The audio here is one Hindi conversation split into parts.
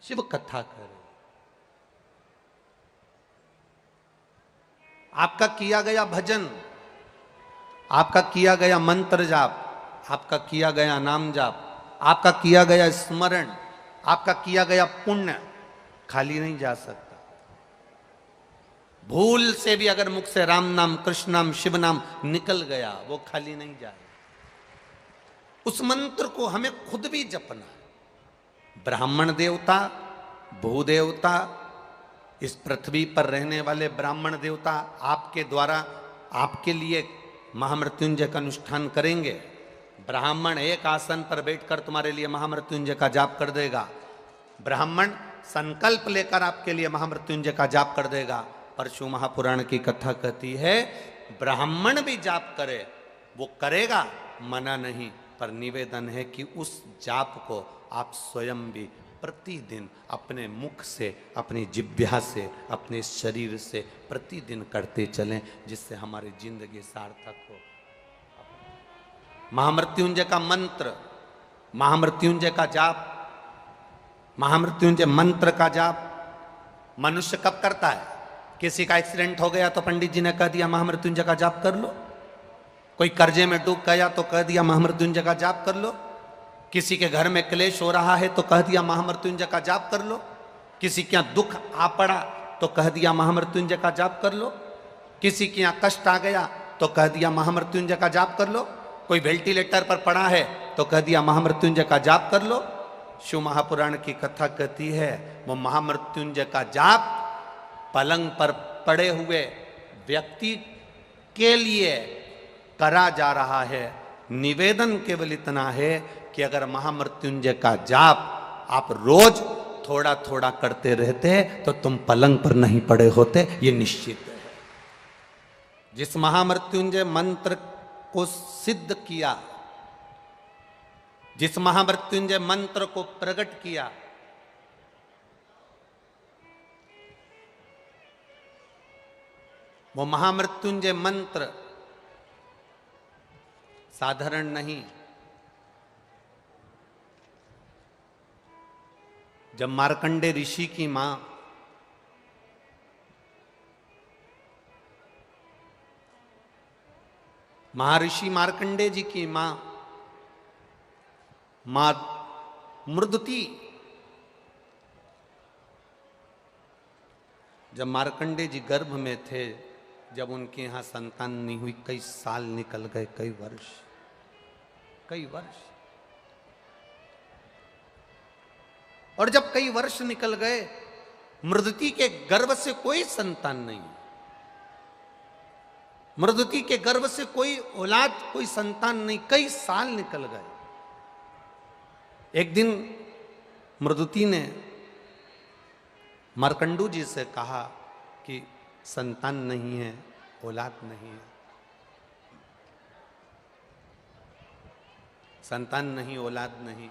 शिव कथा करें। आपका किया गया भजन, आपका किया गया मंत्र जाप, आपका किया गया नाम जाप, आपका किया गया स्मरण, आपका किया गया पुण्य खाली नहीं जा सकता। भूल से भी अगर मुख से राम नाम, कृष्ण नाम, शिव नाम निकल गया, वो खाली नहीं जाए। उस मंत्र को हमें खुद भी जपना है। ब्राह्मण देवता, भूदेवता, इस पृथ्वी पर रहने वाले ब्राह्मण देवता आपके द्वारा, आपके लिए महामृत्युंजय का अनुष्ठान करेंगे। ब्राह्मण एक आसन पर बैठकर तुम्हारे लिए महामृत्युंजय का जाप कर देगा। ब्राह्मण संकल्प लेकर आपके लिए महामृत्युंजय का जाप कर देगा। परशु महापुराण की कथा कहती है, ब्राह्मण भी जाप करे, वो करेगा, मना नहीं, पर निवेदन है कि उस जाप को आप स्वयं भी प्रतिदिन अपने मुख से, अपनी जिह्वा से, अपने शरीर से प्रतिदिन करते चलें, जिससे हमारी जिंदगी सार्थक हो। महामृत्युंजय का मंत्र, महामृत्युंजय का जाप, महामृत्युंजय मंत्र का जाप मनुष्य कब करता है? किसी का एक्सीडेंट हो गया तो पंडित जी ने कह दिया महामृत्युंजय का जाप कर लो। कोई कर्जे में डूब गया तो कह दिया महामृत्युंजय का जाप कर लो। किसी के घर में क्लेश हो रहा है तो कह दिया महामृत्युंजय का जाप कर लो। किसी के यहाँ दुख आ पड़ा तो कह दिया महामृत्युंजय का जाप कर लो। किसी के यहाँ कष्ट आ गया तो कह दिया महामृत्युंजय का जाप कर लो। कोई वेंटिलेटर पर पड़ा है तो कह दिया महामृत्युंजय का जाप कर लो। शिव महापुराण की कथा कहती है, वो महामृत्युंजय का जाप पलंग पर पड़े हुए व्यक्ति के लिए करा जा रहा है। निवेदन केवल इतना है कि अगर महामृत्युंजय का जाप आप रोज थोड़ा थोड़ा करते रहते तो तुम पलंग पर नहीं पड़े होते, ये निश्चित है। जिस महामृत्युंजय मंत्र को सिद्ध किया, जिस महामृत्युंजय मंत्र को प्रकट किया, वो महामृत्युंजय मंत्र साधारण नहीं। जब मार्कंडे ऋषि की मां महर्षि मार्कंडे जी की मां मृदुति, जब मार्कंडे जी गर्भ में थे, जब उनके यहां संतान नहीं हुई, कई साल निकल गए, कई वर्ष। और जब कई वर्ष निकल गए, मृदुति के गर्भ से कोई संतान नहीं, मृदुति के गर्भ से कोई औलाद, कोई संतान नहीं, कई साल निकल गए। एक दिन मृदुति ने मार्कंडू जी से कहा कि संतान नहीं है, औलाद नहीं है, संतान नहीं, औलाद नहीं,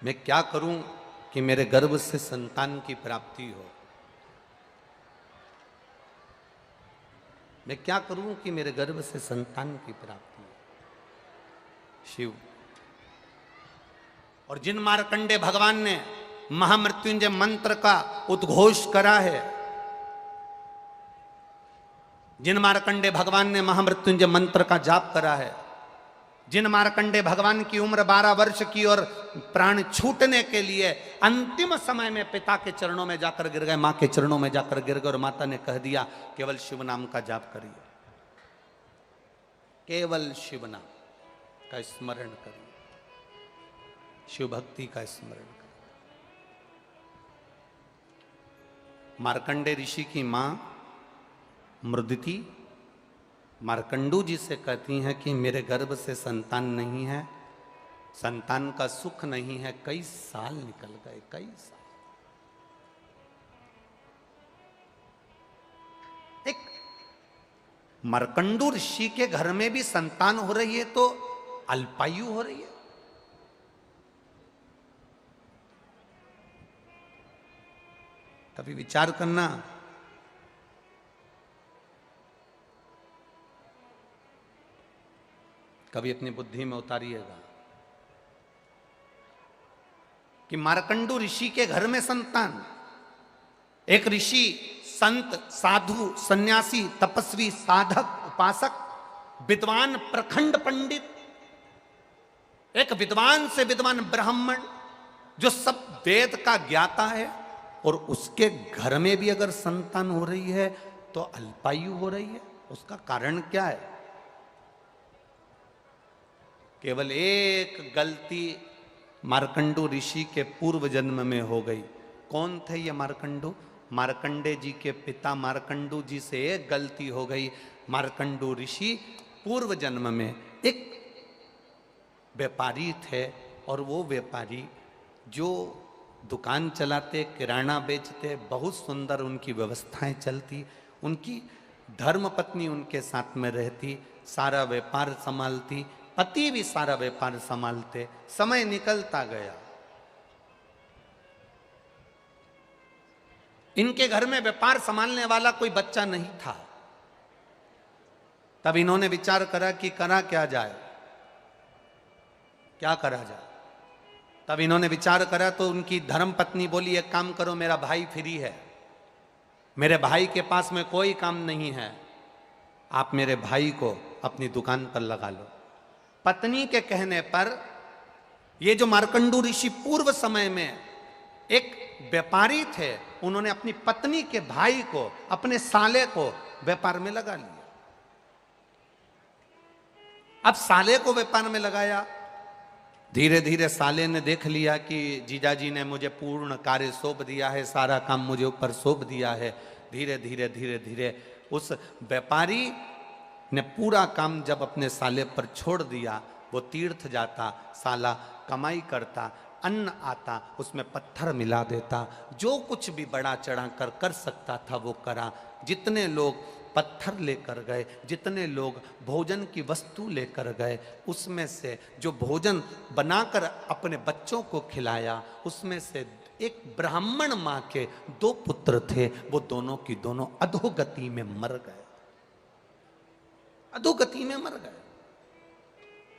मैं क्या करूं कि मेरे गर्भ से संतान की प्राप्ति हो? मैं क्या करूं कि मेरे गर्भ से संतान की प्राप्ति हो? शिव। और जिन मार्कंडे भगवान ने महामृत्युंजय मंत्र का उद्घोष करा है, जिन मार्कंडे भगवान ने महामृत्युंजय मंत्र का जाप करा है, जिन मार्कंडे भगवान की उम्र 12 वर्ष की और प्राण छूटने के लिए अंतिम समय में पिता के चरणों में जाकर गिर गए, मां के चरणों में जाकर गिर गए, और माता ने कह दिया केवल शिव नाम का जाप करिए, केवल शिव नाम का स्मरण करिए, शिव भक्ति का स्मरण करिए। मार्कंडे ऋषि की मां मृदुति मार्कंडू जी से कहती हैं कि मेरे गर्भ से संतान नहीं है, संतान का सुख नहीं है, कई साल निकल गए, कई साल। एक मार्कंडू ऋषि के घर में भी संतान हो रही है तो अल्पायु हो रही है। कभी विचार करना, कभी अपनी बुद्धि में उतारिएगा कि मार्कंडू ऋषि के घर में संतान, एक ऋषि, संत, साधु, सन्यासी, तपस्वी, साधक, उपासक, विद्वान, प्रखंड पंडित, एक विद्वान से विद्वान ब्राह्मण जो सब वेद का ज्ञाता है, और उसके घर में भी अगर संतान हो रही है तो अल्पायु हो रही है। उसका कारण क्या है? केवल एक गलती मार्कंडू ऋषि के पूर्व जन्म में हो गई। कौन थे ये मार्कंडू? मार्कंडे जी के पिता मार्कंडू जी से एक गलती हो गई। मार्कंडू ऋषि पूर्व जन्म में एक व्यापारी थे, और वो व्यापारी जो दुकान चलाते, किराना बेचते, बहुत सुंदर उनकी व्यवस्थाएं चलती, उनकी धर्म पत्नी उनके साथ में रहती, सारा व्यापार संभालती, पति भी सारा व्यापार संभालते। समय निकलता गया, इनके घर में व्यापार संभालने वाला कोई बच्चा नहीं था। तब इन्होंने विचार करा कि करा क्या जाए, क्या करा जाए। तब इन्होंने विचार करा तो उनकी धर्म पत्नी बोली, एक काम करो, मेरा भाई फ्री है, मेरे भाई के पास में कोई काम नहीं है, आप मेरे भाई को अपनी दुकान पर लगा लो। पत्नी के कहने पर ये जो मार्कंडू ऋषि पूर्व समय में एक व्यापारी थे, उन्होंने अपनी पत्नी के भाई को, अपने साले को व्यापार में लगा लिया। अब साले को व्यापार में लगाया, धीरे धीरे साले ने देख लिया कि जीजाजी ने मुझे पूर्ण कार्य सौंप दिया है, सारा काम मुझे ऊपर सौंप दिया है। धीरे धीरे धीरे धीरे उस व्यापारी ने पूरा काम जब अपने साले पर छोड़ दिया, वो तीर्थ जाता, साला कमाई करता, अन्न आता, उसमें पत्थर मिला देता, जो कुछ भी बड़ा चढ़ा कर सकता था वो करा। जितने लोग पत्थर लेकर गए, जितने लोग भोजन की वस्तु लेकर गए, उसमें से जो भोजन बनाकर अपने बच्चों को खिलाया, उसमें से एक ब्राह्मण माँ के 2 पुत्र थे, वो दोनों की दोनों अधोगति में मर गए, अधोगति में मर गए।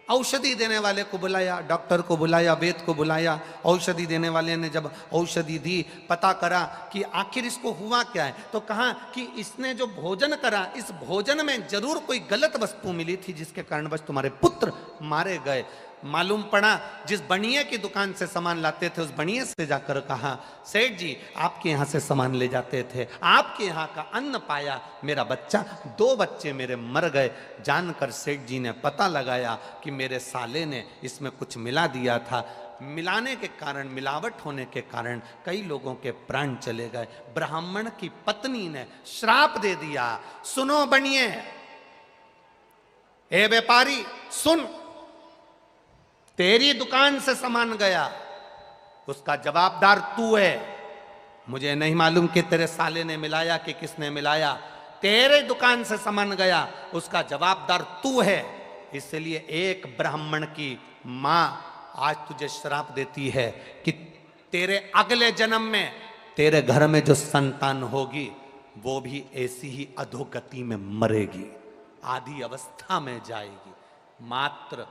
औषधि देने वाले को बुलाया, डॉक्टर को बुलाया, वैद्य को बुलाया। औषधि देने वाले ने जब औषधि दी, पता करा कि आखिर इसको हुआ क्या है, तो कहा कि इसने जो भोजन करा, इस भोजन में जरूर कोई गलत वस्तु मिली थी जिसके कारणवश तुम्हारे पुत्र मारे गए। मालूम पड़ा जिस बनिए की दुकान से सामान लाते थे, उस बनिए से जाकर कहा, सेठ जी आपके यहाँ से सामान ले जाते थे, आपके यहाँ का अन्न पाया, मेरा बच्चा, 2 बच्चे मेरे मर गए। जानकर सेठ जी ने पता लगाया कि मेरे साले ने इसमें कुछ मिला दिया था। मिलाने के कारण, मिलावट होने के कारण कई लोगों के प्राण चले गए। ब्राह्मण की पत्नी ने श्राप दे दिया, सुनो बनिए, ए व्यापारी सुन, तेरी दुकान से सामान गया, उसका जवाबदार तू है। मुझे नहीं मालूम कि तेरे साले ने मिलाया कि किसने मिलाया, तेरे दुकान से सामान गया, उसका जवाबदार तू है। इसलिए एक ब्राह्मण की मां आज तुझे श्राप देती है कि तेरे अगले जन्म में तेरे घर में जो संतान होगी वो भी ऐसी ही अधोगति में मरेगी, आधी अवस्था में जाएगी। मात्र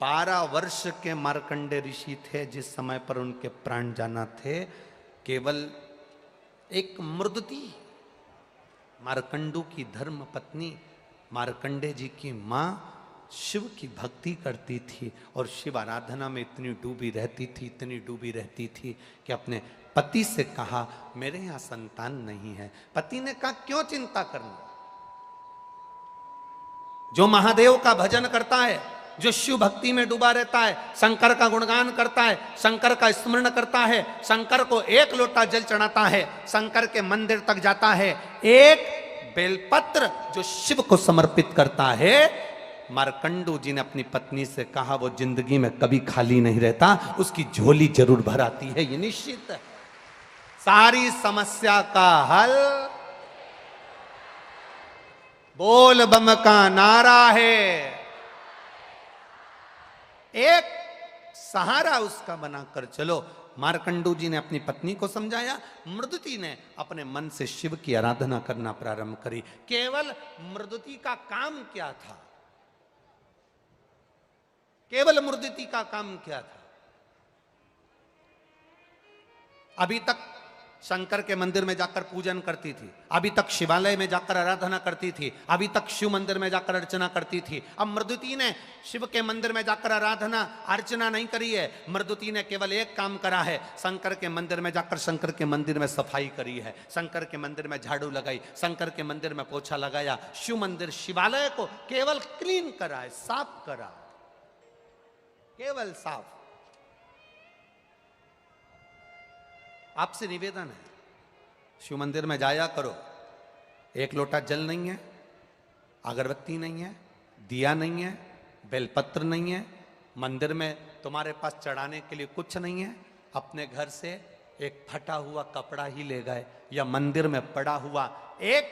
12 वर्ष के मार्कंडे ऋषि थे जिस समय पर उनके प्राण जाना थे। केवल एक मृदती, मार्कंडू की धर्म पत्नी, मार्कंडे जी की मां शिव की भक्ति करती थी और शिव आराधना में इतनी डूबी रहती थी, इतनी डूबी रहती थी कि अपने पति से कहा मेरे यहाँ संतान नहीं है। पति ने कहा क्यों चिंता करना, जो महादेव का भजन करता है, जो शिव भक्ति में डूबा रहता है, शंकर का गुणगान करता है, शंकर का स्मरण करता है, शंकर को 1 लोटा जल चढ़ाता है, शंकर के मंदिर तक जाता है, एक बेलपत्र जो शिव को समर्पित करता है। मार्कंडू जी ने अपनी पत्नी से कहा वो जिंदगी में कभी खाली नहीं रहता, उसकी झोली जरूर भर आती है, ये निश्चित है। सारी समस्या का हल बोल बम का नारा है। एक सहारा उसका बनाकर चलो। मार्कंडू जी ने अपनी पत्नी को समझाया, मृदुति ने अपने मन से शिव की आराधना करना प्रारंभ करी। केवल मृदुति का काम क्या था? केवल मूर्ति का काम क्या था? अभी तक शंकर के मंदिर में जाकर पूजन करती थी, अभी तक शिवालय में जाकर आराधना करती थी, अभी तक शिव मंदिर में जाकर अर्चना करती थी। अब मृदुति ने शिव के मंदिर में जाकर आराधना अर्चना नहीं करी है। मृदुति ने केवल एक काम करा है, शंकर के मंदिर में जाकर शंकर के मंदिर में सफाई करी है, शंकर के मंदिर में झाड़ू लगाई, शंकर के मंदिर में पोछा लगाया, शिव मंदिर शिवालय को केवल क्लीन करा है, साफ करा, केवल साफ। आपसे निवेदन है, शिव मंदिर में जाया करो, एक लोटा जल नहीं है, अगरबत्ती नहीं है, दिया नहीं है, बेलपत्र नहीं है, मंदिर में तुम्हारे पास चढ़ाने के लिए कुछ नहीं है, अपने घर से एक फटा हुआ कपड़ा ही ले गए या मंदिर में पड़ा हुआ एक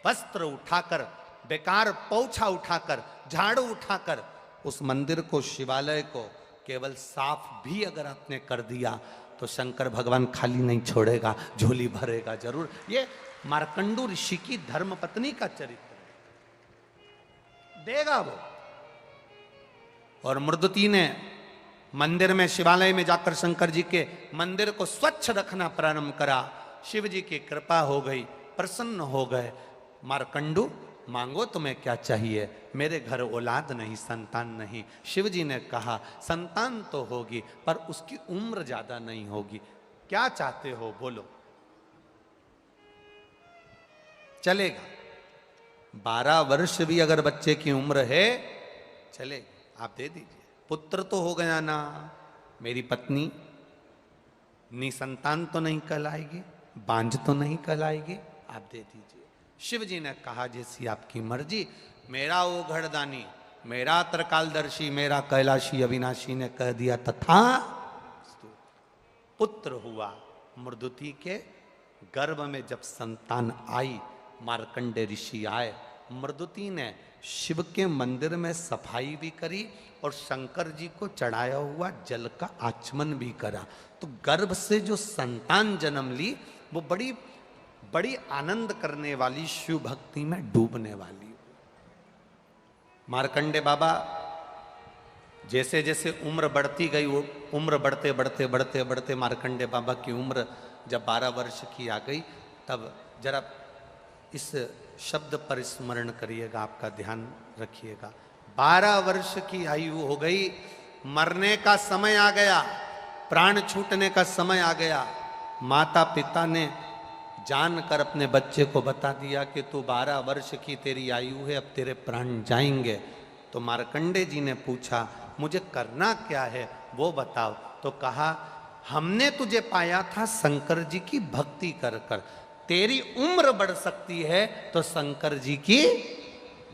वस्त्र उठाकर, बेकार पोछा उठाकर, झाड़ू उठाकर उस मंदिर को, शिवालय को केवल साफ भी अगर आपने कर दिया तो शंकर भगवान खाली नहीं छोड़ेगा, झोली भरेगा जरूर। ये मार्कंडू ऋषि की धर्म पत्नी का चरित्र है, देगा वो। और मृदुति ने मंदिर में, शिवालय में जाकर शंकर जी के मंदिर को स्वच्छ रखना प्रारंभ करा। शिव जी की कृपा हो गई, प्रसन्न हो गए। मार्कंडू, मांगो तुम्हें क्या चाहिए? मेरे घर औलाद नहीं, संतान नहीं। शिव जी ने कहा संतान तो होगी पर उसकी उम्र ज्यादा नहीं होगी। क्या चाहते हो बोलो? चलेगा, 12 वर्ष भी अगर बच्चे की उम्र है चलेगा, आप दे दीजिए। पुत्र तो हो गया ना, मेरी पत्नी निसंतान तो नहीं कहलाएगी, बांझ तो नहीं कहलाएगी, आप दे दीजिए। शिव जी ने कहा जैसी आपकी मर्जी। मेरा वो घड़दानी, मेरा त्रिकालदर्शी, मेरा कैलाशी अविनाशी ने कह दिया तथा पुत्र हुआ। मृदुति के गर्भ में जब संतान आई, मार्कंडे ऋषि आए, मृदुति ने शिव के मंदिर में सफाई भी करी और शंकर जी को चढ़ाया हुआ जल का आचमन भी करा। तो गर्भ से जो संतान जन्म ली वो बड़ी बड़ी आनंद करने वाली, शिव भक्ति में डूबने वाली। मार्कंडे बाबा जैसे जैसे उम्र बढ़ती गई, वो उम्र बढ़ते बढ़ते बढ़ते बढ़ते मार्कंडे बाबा की उम्र जब 12 वर्ष की आ गई, तब जरा इस शब्द पर स्मरण करिएगा, आपका ध्यान रखिएगा। 12 वर्ष की आयु हो गई, मरने का समय आ गया, प्राण छूटने का समय आ गया। माता पिता ने जानकर अपने बच्चे को बता दिया कि तू 12 वर्ष की तेरी आयु है, अब तेरे प्राण जाएंगे। तो मार्कंडे जी ने पूछा मुझे करना क्या है वो बताओ। तो कहा हमने तुझे पाया था शंकर जी की भक्ति कर कर, तेरी उम्र बढ़ सकती है तो शंकर जी की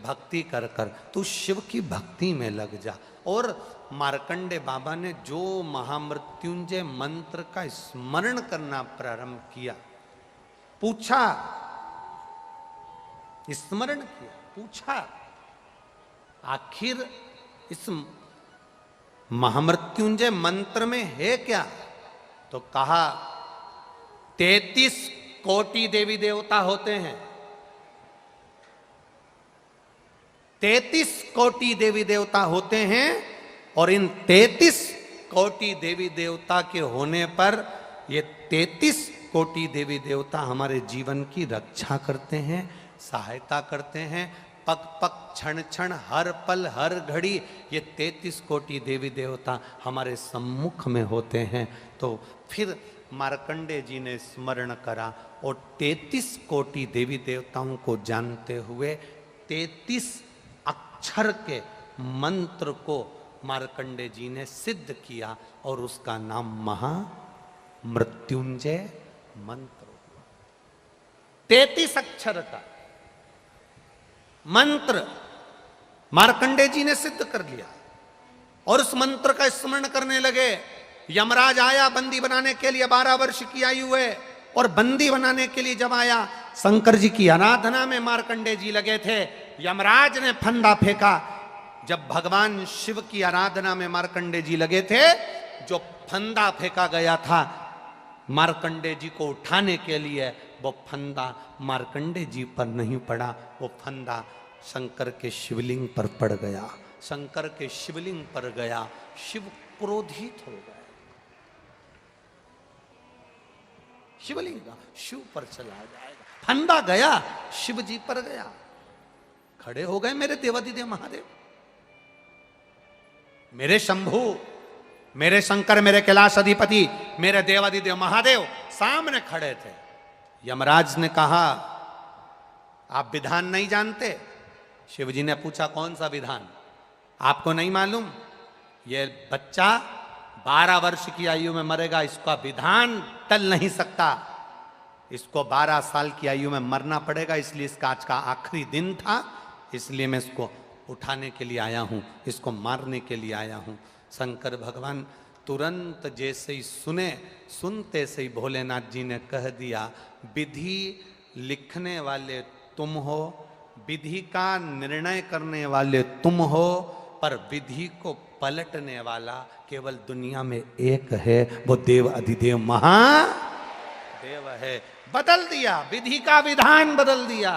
भक्ति कर कर, तू शिव की भक्ति में लग जा। और मार्कंडे बाबा ने जो महामृत्युंजय मंत्र का स्मरण करना प्रारंभ किया, पूछा, स्मरण किया, पूछा आखिर इस महामृत्युंजय मंत्र में है क्या? तो कहा 33 कोटि देवी देवता होते हैं, 33 कोटि देवी देवता होते हैं और इन 33 कोटि देवी देवता के होने पर ये 33 कोटि देवी देवता हमारे जीवन की रक्षा करते हैं, सहायता करते हैं। पग पग क्षण क्षण हर पल हर घड़ी ये 33 कोटि देवी देवता हमारे सम्मुख में होते हैं। तो फिर मार्कंडे जी ने स्मरण करा और 33 कोटि देवी देवताओं को जानते हुए 33 अक्षर के मंत्र को मार्कंडे जी ने सिद्ध किया और उसका नाम महामृत्युंजय मंत्र हुआ। 33 अक्षर का मंत्र मार्कंडे जी ने सिद्ध कर लिया और उस मंत्र का स्मरण करने लगे। यमराज आया बंदी बनाने के लिए, 12 वर्ष की आयु है, और बंदी बनाने के लिए जब आया, शंकर जी की आराधना में मार्कंडे जी लगे थे। यमराज ने फंदा फेंका। जब भगवान शिव की आराधना में मार्कंडे जी लगे थे, जो फंदा फेंका गया था मार्कंडे जी को उठाने के लिए, वो फंदा मार्कंडे जी पर नहीं पड़ा, वो फंदा शंकर के शिवलिंग पर पड़ गया। शंकर के शिवलिंग पर गया, शिव क्रोधित हो गए। शिवलिंग शिव पर चला जाएगा, फंदा गया शिव जी पर गया। खड़े हो गए मेरे देवादिदेव महादेव, मेरे शंभु, मेरे शंकर, मेरे कैलाश अधिपति, मेरे देवादिदेव महादेव सामने खड़े थे। यमराज ने कहा आप विधान नहीं जानते? शिवजी ने पूछा कौन सा विधान? आपको नहीं मालूम? ये बच्चा 12 वर्ष की आयु में मरेगा, इसका विधान टल नहीं सकता, इसको 12 साल की आयु में मरना पड़ेगा, इसलिए इसका आज का आखिरी दिन था, इसलिए मैं इसको उठाने के लिए आया हूं, इसको मारने के लिए आया हूं। शंकर भगवान तुरंत जैसे ही सुनते से ही भोलेनाथ जी ने कह दिया, विधि लिखने वाले तुम हो, विधि का निर्णय करने वाले तुम हो, पर विधि को पलटने वाला केवल दुनिया में एक है, वो देव अधिदेव महादेव है। बदल दिया, विधि का विधान बदल दिया।